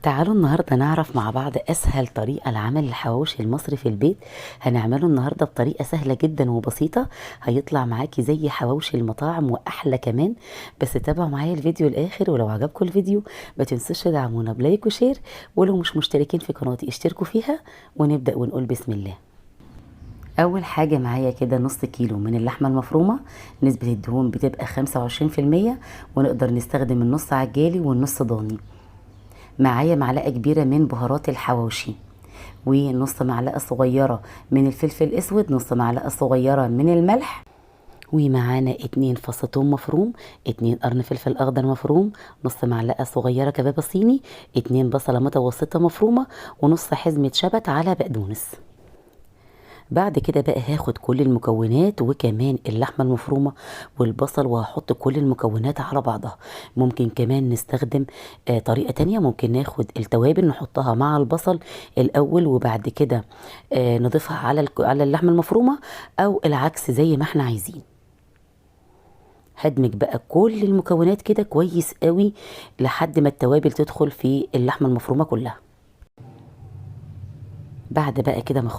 تعالوا النهاردة نعرف مع بعض أسهل طريقة لعمل الحواوشي المصري في البيت. هنعمله النهاردة بطريقة سهلة جدا وبسيطة، هيطلع معاكي زي حواوشي المطاعم وأحلى كمان. بس تابعوا معايا الفيديو الآخر، ولو عجبكم الفيديو ما تنسوش تدعمونا بلايك وشير، ولو مش مشتركين في قناتي اشتركوا فيها. ونبدأ ونقول بسم الله. اول حاجة معايا كده نص كيلو من اللحمة المفرومة، نسبة الدهون بتبقى 25%، ونقدر نستخدم النص عجالي والنص ضاني. معايا معلقة كبيرة من بهارات الحواوشي، ونص معلقة صغيرة من الفلفل الاسود، نص معلقة صغيرة من الملح، ومعانا 2 فص ثوم مفروم، 2 قرن فلفل اخضر مفروم، نص معلقة صغيرة كبابة صيني، 2 بصلة متوسطة مفرومة، ونص حزمة شبت على بقدونس. بعد كده بقى هاخد كل المكونات وكمان اللحمة المفرومة والبصل، وهحط كل المكونات على بعضها. ممكن كمان نستخدم طريقة تانية، ممكن ناخد التوابل نحطها مع البصل الأول وبعد كده نضيفها على اللحمة المفرومة، أو العكس زي ما احنا عايزين. هدمج بقى كل المكونات كده كويس قوي لحد ما التوابل تدخل في اللحمة المفرومة كلها. بعد بقى كده ما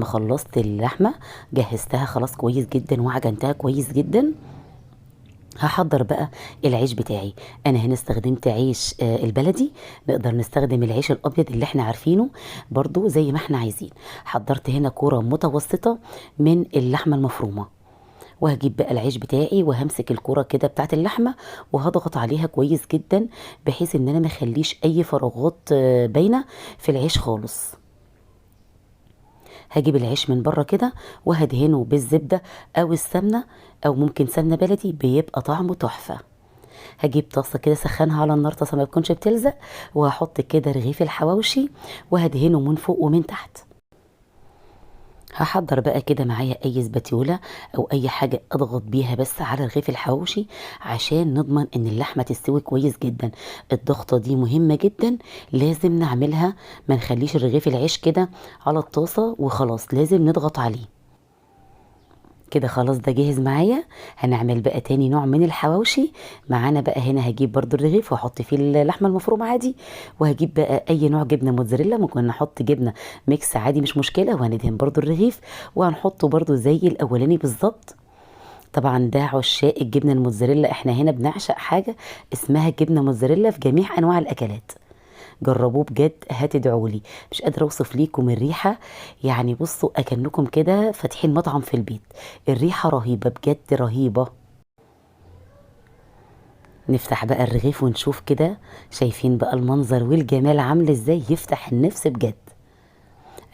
خلصت اللحمه، جهزتها خلاص كويس جدا وعجنتها كويس جدا. هحضر بقى العيش بتاعي. انا هنا استخدمت عيش البلدي، نقدر نستخدم العيش الابيض اللي احنا عارفينه برضو زي ما احنا عايزين. حضرت هنا كوره متوسطه من اللحمه المفرومه، وهجيب بقى العيش بتاعي وهمسك الكوره كده بتاعت اللحمه وهضغط عليها كويس جدا، بحيث ان انا ما اخليش اي فراغات باينه في العيش خالص. هجيب العيش من بره كده وهدهنه بالزبدة او السمنة، او ممكن سمنة بلدي، بيبقى طعمه تحفة. هجيب طاسة كده سخنها على النار، طاسة ما تكونش بتلزق، وهحط كده رغيف الحواوشي وهدهنه من فوق ومن تحت. هحضر بقى كده معايا اي سباتيولا او اي حاجة اضغط بيها بس على رغيف الحواوشي عشان نضمن ان اللحمة تستوي كويس جدا. الضغطة دي مهمة جدا، لازم نعملها، ما نخليش الرغيف العيش كده على الطاسة وخلاص، لازم نضغط عليه كده. خلاص ده جاهز معايا. هنعمل بقى تاني نوع من الحواوشي. معانا بقى هنا هجيب برضو الرغيف واحط فيه اللحمه المفرومه عادي، وهجيب بقى اي نوع جبنه موتزاريلا، ممكن نحط جبنه ميكس عادي مش مشكله، وهندهن برضو الرغيف وهنحطه برضو زي الاولاني بالظبط. طبعا ده عشاق الجبنه الموتزاريلا، احنا هنا بنعشق حاجه اسمها جبنه موتزاريلا في جميع انواع الاكلات. جربوه بجد هتدعولي، مش قادره اوصف ليكم الريحه. يعني بصوا اكنكم كده فاتحين مطعم في البيت، الريحه رهيبه بجد رهيبه. نفتح بقى الرغيف ونشوف كده، شايفين بقى المنظر والجمال عامل ازاي، يفتح النفس بجد.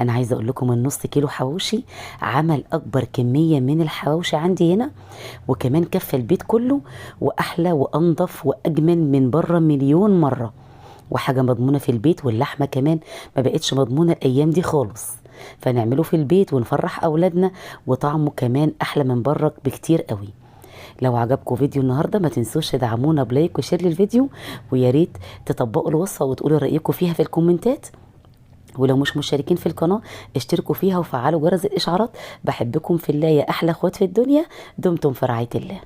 انا عايزه اقول لكم النص كيلو حواوشي عمل اكبر كميه من الحواوشي عندي هنا، وكمان كفى البيت كله، واحلى وانضف واجمل من بره مليون مره، وحاجه مضمونه في البيت. واللحمه كمان ما بقتش مضمونه الايام دي خالص، فنعمله في البيت ونفرح اولادنا، وطعمه كمان احلى من بره بكتير قوي. لو عجبكم فيديو النهارده ما تنسوش تدعمونا بلايك وشير للفيديو، ويا ريت تطبقوا الوصفه وتقولوا رايكم فيها في الكومنتات. ولو مش مشتركين في القناه اشتركوا فيها وفعلوا جرس الاشعارات. بحبكم في الله يا احلى اخوات في الدنيا، دمتم في رعايه الله.